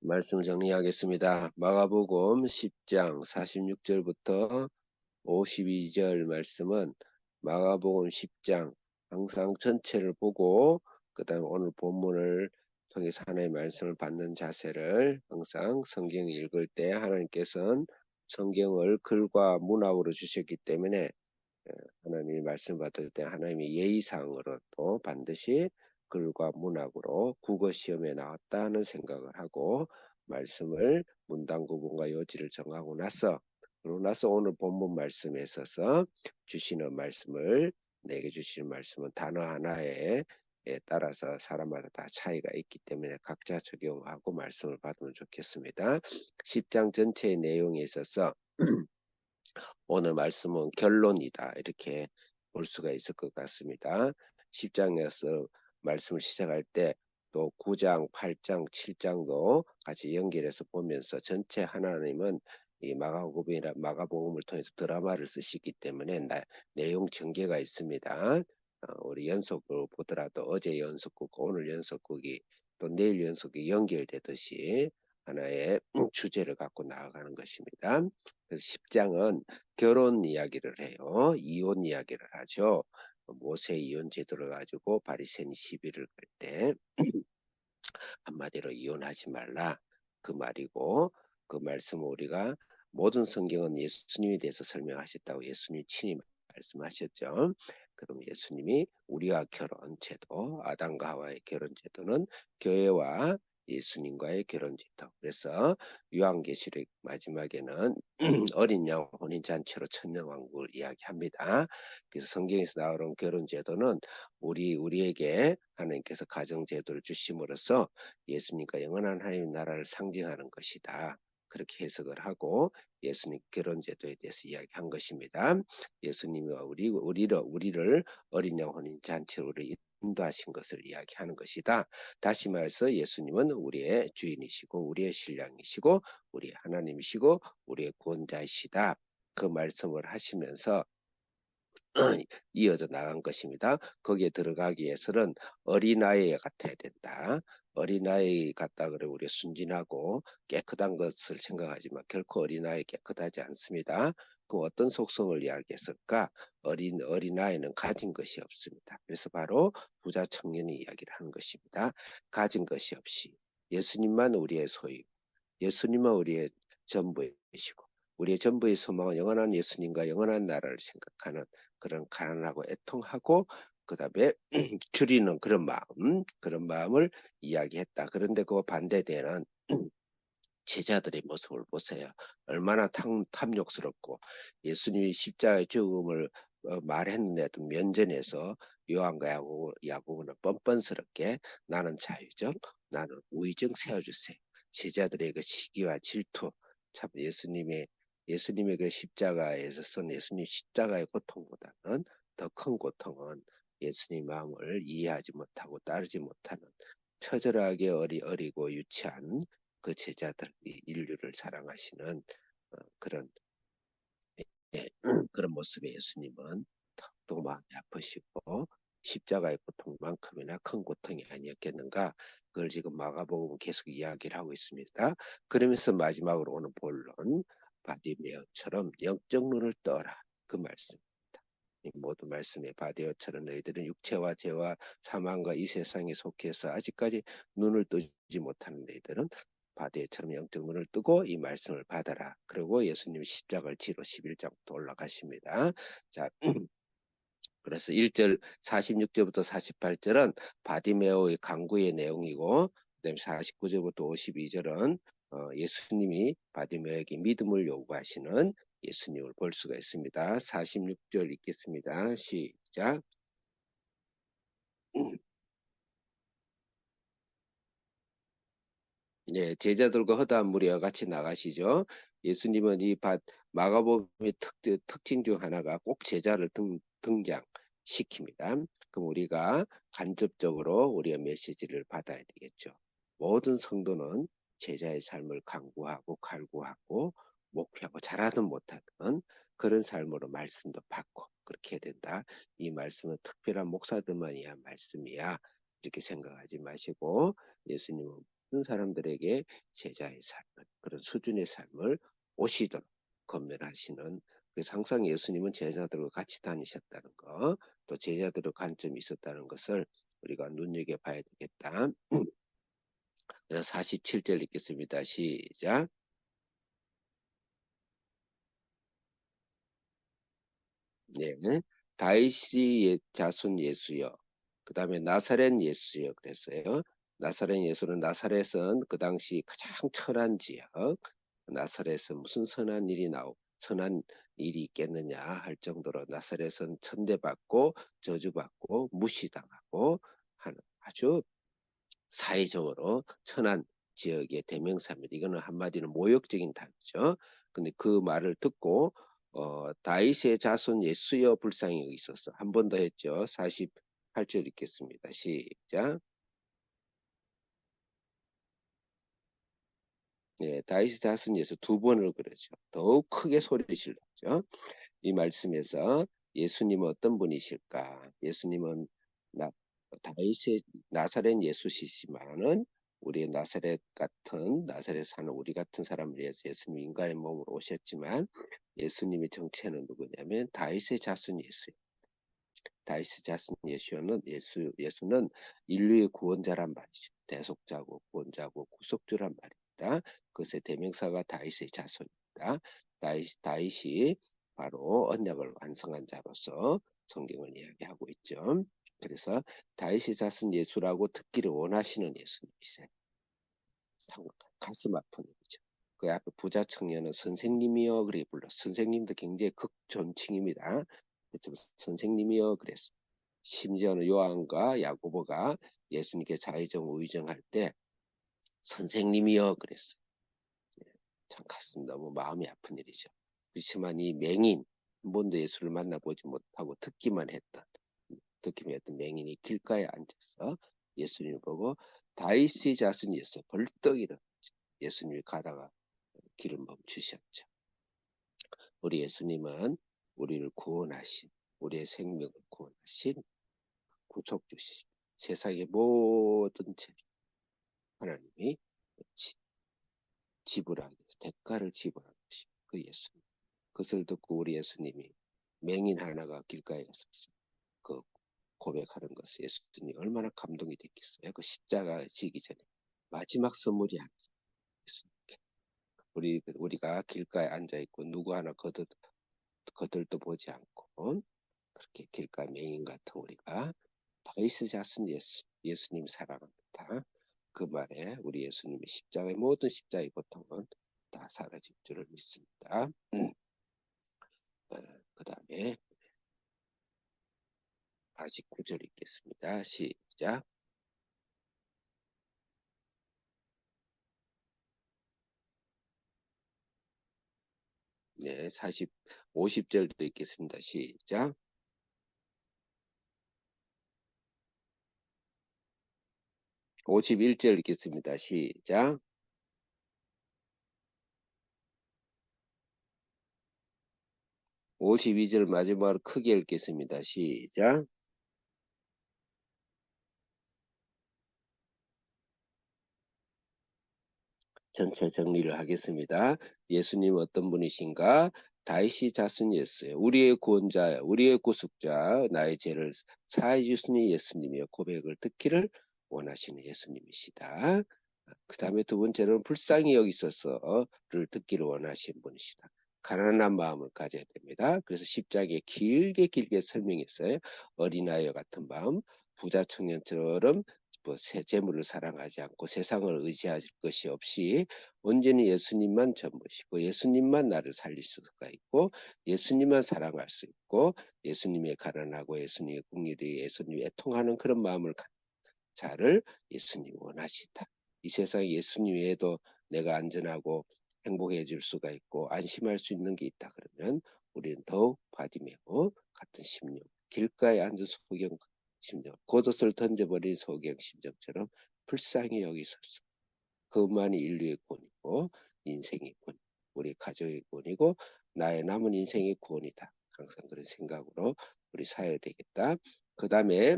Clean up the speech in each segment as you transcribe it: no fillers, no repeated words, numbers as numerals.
말씀 정리하겠습니다. 마가복음 10장 46절부터 52절 말씀은 마가복음 10장 항상 전체를 보고 그 다음 오늘 본문을 통해서 하나님의 말씀을 받는 자세를 항상 성경 읽을 때 하나님께서는 성경을 글과 문학으로 주셨기 때문에 하나님이 말씀 받을 때 하나님의 예의상으로 또 반드시 글과 문학으로 국어 시험에 나왔다는 생각을 하고 말씀을 문단 구분과 요지를 정하고 나서 그러고 나서 오늘 본문 말씀에 있어서 주시는 말씀을 내게 주시는 말씀은 단어 하나에 따라서 사람마다 다 차이가 있기 때문에 각자 적용하고 말씀을 받으면 좋겠습니다. 10장 전체의 내용에 있어서 오늘 말씀은 결론이다 이렇게 볼 수가 있을 것 같습니다. 10장에서 말씀을 시작할 때 또 9장, 8장, 7장도 같이 연결해서 보면서 전체 하나님은 이 마가복음을 통해서 드라마를 쓰시기 때문에 내용 전개가 있습니다. 우리 연속으로 보더라도 어제 연속극, 오늘 연속극이 또 내일 연속이 연결되듯이 하나의 주제를 갖고 나아가는 것입니다. 그래서 10장은 결혼 이야기를 해요. 이혼 이야기를 하죠. 모세 이혼 제도를 가지고 바리새인이 시비를 걸 때 한마디로 이혼하지 말라 그 말이고 그 말씀을 우리가 모든 성경은 예수님에 대해서 설명하셨다고 예수님이 친히 말씀하셨죠. 그럼 예수님이 우리와 결혼 제도 아담과 하와의 결혼 제도는 교회와 예수님과의 결혼 제도. 그래서 요한계시록 마지막에는 어린 양 혼인 잔치로 천년왕국을 이야기합니다. 그래서 성경에서 나오는 결혼 제도는 우리에게 하나님께서 가정 제도를 주심으로써 예수님과 영원한 하나님의 나라를 상징하는 것이다. 그렇게 해석을 하고 예수님 결혼 제도에 대해서 이야기한 것입니다. 예수님이 우리를 어린 양 혼인 잔치로 인도하신 것을 이야기하는 것이다. 다시 말해서 예수님은 우리의 주인이시고 우리의 신랑이시고 우리의 하나님이시고 우리의 구원자이시다. 그 말씀을 하시면서 이어져 나간 것입니다. 거기에 들어가기 위해서는 어린아이 같아야 된다. 어린아이 같다 그래 우리 순진하고 깨끗한 것을 생각하지만 결코 어린아이 깨끗하지 않습니다. 그 어떤 속성을 이야기했을까? 어린아이는 가진 것이 없습니다. 그래서 바로 부자 청년이 이야기를 하는 것입니다. 가진 것이 없이 예수님만 우리의 소유, 예수님은 우리의 전부이시고 우리의 전부의 소망은 영원한 예수님과 영원한 나라를 생각하는 그런 가난하고 애통하고 그 다음에 줄이는 그런 마음을 이야기했다. 그런데 그 반대되는 제자들의 모습을 보세요. 얼마나 탐욕스럽고 예수님이 십자가의 죽음을 말했는데도 면전에서 요한과 야고보는 뻔뻔스럽게 나는 자유적, 나는 우의적 세워주세요. 제자들의 그 시기와 질투, 참 예수님의 그 십자가에서 쓴 예수님 십자가의 고통보다는 더 큰 고통은 예수님 마음을 이해하지 못하고 따르지 못하는 처절하게 어리고 유치한 그 제자들, 인류를 사랑하시는 그런 그런 모습의 예수님은 더욱 마음이 아프시고 십자가의 고통만큼이나 큰 고통이 아니었겠는가. 그걸 지금 마가복음은 계속 이야기를 하고 있습니다. 그러면서 마지막으로 오는 본론 바디메어처럼 영적 눈을 떠라 그 말씀입니다. 이 모든 말씀에 바디메어처럼 너희들은 육체와 죄와 사망과 이 세상에 속해서 아직까지 눈을 뜨지 못하는 너희들은 바디처럼 영적 눈을 뜨고 이 말씀을 받아라. 그리고 예수님 십자가를 지러 11장부터 올라가십니다. 자, 그래서 1절 46절부터 48절은 바디메오의 강구의 내용이고 그다음에 49절부터 52절은 예수님이 바디메오에게 믿음을 요구하시는 예수님을 볼 수가 있습니다. 46절 읽겠습니다. 시작. 네, 제자들과 허다한 무리와 같이 나가시죠. 예수님은 이 마가복음의 특징 중 하나가 꼭 제자를 등장시킵니다. 그럼 우리가 간접적으로 우리의 메시지를 받아야 되겠죠. 모든 성도는 제자의 삶을 강구하고 갈구하고 목표하고 잘하든 못하든 그런 삶으로 말씀도 받고 그렇게 해야 된다. 이 말씀은 특별한 목사들만 위한 말씀이야. 이렇게 생각하지 마시고 예수님은 모든 사람들에게 제자의 삶을, 그런 수준의 삶을 오시도록 건면하시는, 그래서 항상 예수님은 제자들과 같이 다니셨다는 거, 또 제자들의 관점이 있었다는 것을 우리가 눈여겨봐야 되겠다. 그래서 47절 읽겠습니다. 시작. 네. 다윗의 자손 예수여. 그 다음에 나사렛 예수여 그랬어요. 나사렛 예수는, 나사렛은 그 당시 가장 천한 지역. 나사렛은 무슨 선한 일이 있겠느냐 할 정도로 나사렛은 천대받고 저주받고 무시당하고 하는 아주 사회적으로 천한 지역의 대명사입니다. 이거는 한마디로 모욕적인 단어죠. 근데 그 말을 듣고 다윗의 자손 예수여 불쌍히 여기소서. 한 번 더 했죠. 48절 읽겠습니다. 시작. 네, 다윗의 자손 예수 두 번을 그러죠. 더욱 크게 소리 질렀죠. 이 말씀에서 예수님은 어떤 분이실까? 예수님은 다윗의 나사렛 예수시지만은 우리 나사렛 같은, 나사렛 사는 우리 같은 사람을 위해서 예수님 인간의 몸으로 오셨지만, 예수님의 정체는 누구냐면 다윗의 자손 예수예요. 다윗의 자손 예수는 인류의 구원자란 말이죠. 대속자고 구원자고 구속주란 말입니다. 그것의 대명사가 다윗의 자손입니다. 다윗이 바로 언약을 완성한 자로서 성경을 이야기하고 있죠. 그래서 다윗의 자손 예수라고 듣기를 원하시는 예수님이세요. 참 가슴 아픈 일이죠. 그 앞에 부자 청년은 선생님이여 그래 불러. 선생님도 굉장히 극존칭입니다. 선생님이여 그랬어. 심지어는 요한과 야고보가 예수님께 자의정 우의정할 때 선생님이여 그랬어. 참 가슴 너무 마음이 아픈 일이죠. 그렇지만 이 맹인, 한 번도 예수를 만나보지 못하고 듣기만 했던 맹인이 길가에 앉아서 예수님을 보고 다윗의 자손 예수 벌떡 일어나 예수님이 가다가 길을 멈추셨죠. 우리 예수님은 우리를 구원하신, 우리의 생명을 구원하신 구속주시죠. 세상의 모든 죄 하나님이 지불하기 위해서 대가를 지불하는 것이 그 예수님. 그것을 듣고 우리 예수님이 맹인 하나가 길가에 서서 그 고백하는 것을 예수님이 얼마나 감동이 됐겠어요. 그 십자가 지기 전에 마지막 선물이 아니에요. 예수님께. 우리가 길가에 앉아 있고 누구 하나 거들도 보지 않고 그렇게 길가 맹인 같은 우리가 다윗의 자손 예수님 사랑합니다. 그 말에 우리 예수님의 십자가의 모든 십자가의 고통은 다 사라질 줄을 믿습니다. 그 다음에 49절 읽겠습니다. 시작. 네, 50절도 읽겠습니다. 시작. 51절 읽겠습니다. 시작. 52절 마지막으로 크게 읽겠습니다. 시작. 전체 정리를 하겠습니다. 예수님 어떤 분이신가? 다윗이 자손 예수예요. 우리의 구원자, 우리의 구속자, 나의 죄를 사해 주시는 예수님이여 고백을 듣기를 원하시는 예수님이시다. 그 다음에 두 번째로는 불쌍히 여기소서를 듣기를 원하시는 분이시다. 가난한 마음을 가져야 됩니다. 그래서 십자가에 길게 설명했어요. 어린아이와 같은 마음, 부자 청년처럼 새 재물을 사랑하지 않고 세상을 의지할 것이 없이 온전히 예수님만 전부시고 예수님만 나를 살릴 수가 있고 예수님만 사랑할 수 있고 예수님의 가난하고 예수님의 국리를 예수님의 애통하는 그런 마음을 갖는 자를 예수님이 원하시다. 이 세상에 예수님 외에도 내가 안전하고 행복해 질 수가 있고 안심할 수 있는 게 있다 그러면 우리는 더욱 바디메고 같은 심령, 길가에 앉은 소경 심정, 겉옷을 던져버린 소경 심정처럼 불쌍히 여기소서. 그것만이 인류의 구원이고 인생의 구원, 우리 가족의 구원이고 나의 남은 인생의 구원이다. 항상 그런 생각으로 우리 살아야 되겠다. 그 다음에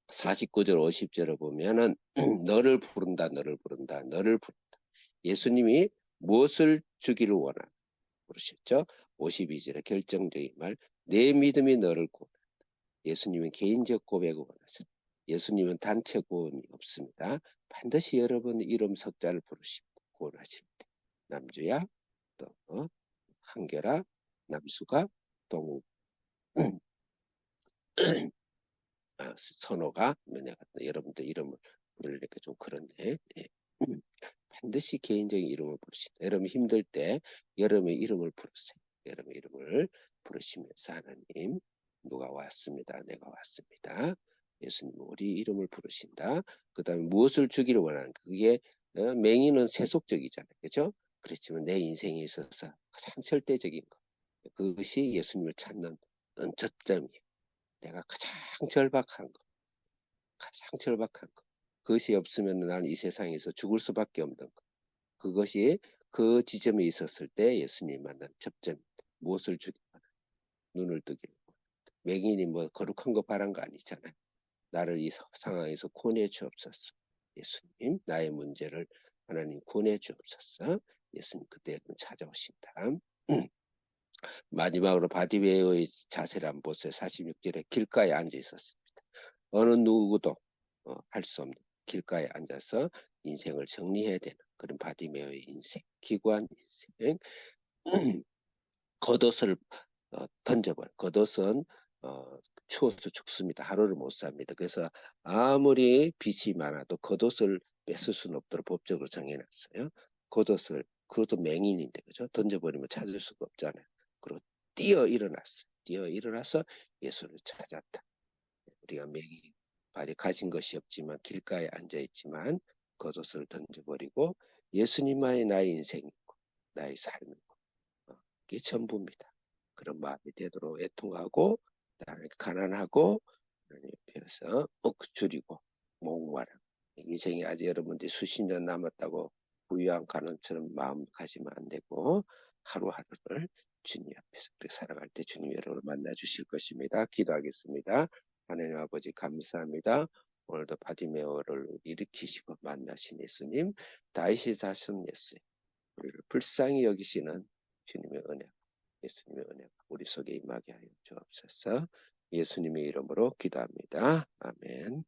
49절 50절을 보면은 너를 부른다 너를 부른다 너를 부른다. 예수님이 무엇을 주기를 원하나 그러셨죠? 52절에 결정적인 말 내 믿음이 너를 구원한다. 예수님은 개인적 고백을 원하세요. 예수님은 단체 구원이 없습니다. 반드시 여러분 이름 석자를 부르십니다. 구원하십니다. 남주야 또 한결아 남수가 동욱 선호가 내가 여러분들 이름을 부르니까 좀 그렇네. 예. 반드시 개인적인 이름을 부르신다. 여러분 힘들 때 여러분의 이름을 부르세요. 여러분의 이름을 부르시면서 하나님 누가 왔습니다. 내가 왔습니다. 예수님 우리 이름을 부르신다. 그 다음에 무엇을 주기를 원하는 그게 맹인은 세속적이잖아요. 그죠? 그렇지만 내 인생에 있어서 가장 절대적인 것. 그것이 예수님을 찾는 접점이에요. 내가 가장 절박한 것. 가장 절박한 것. 그것이 없으면 나는 이 세상에서 죽을 수밖에 없는 것. 그것이 그 지점에 있었을 때 예수님 만난 접점. 무엇을 주기 바라. 눈을 뜨기를. 맹인이 뭐 거룩한 거 바란 거 아니잖아요. 나를 이 상황에서 구원해 주옵소서. 예수님 나의 문제를 하나님 구원해 주옵소서. 예수님 그때 찾아오신다. 마지막으로 바디메오의 자세를 한번 보세요. 46절에 길가에 앉아 있었습니다. 어느 누구도 할 수 없는 길가에 앉아서 인생을 정리해야 되는 그런 바디메오의 인생, 기구한 인생. 겉옷을 던져버려. 겉옷은 추워서 죽습니다. 하루를 못 삽니다. 그래서 아무리 빚이 많아도 겉옷을 뺏을 수는 없도록 법적으로 정해놨어요. 겉옷을 그것도 맹인인데 그죠? 던져버리면 찾을 수가 없잖아요. 그리고 뛰어 일어났어요. 뛰어 일어나서 예수를 찾았다. 우리가 맹인 발이 가진 것이 없지만 길가에 앉아 있지만 겉옷을 던져버리고 예수님만이 나의 인생이고 나의 삶이고 그게 전부입니다. 그런 마음이 되도록 애통하고 가난하고 그래서 줄이고 목마름 인생이 아직 여러분들이 수십 년 남았다고 부유한 가난처럼 마음 가지면 안 되고 하루하루를 주님 앞에서 그렇게 살아갈 때 주님 여러분을 만나 주실 것입니다. 기도하겠습니다. 하나님 아버지 감사합니다. 오늘도 바디메오를 일으키시고 만나신 예수님 다윗이 자손 예수님 우리를 불쌍히 여기시는 주님의 은혜 예수님의 은혜가 우리 속에 임하게 하여 주옵소서. 예수님의 이름으로 기도합니다. 아멘.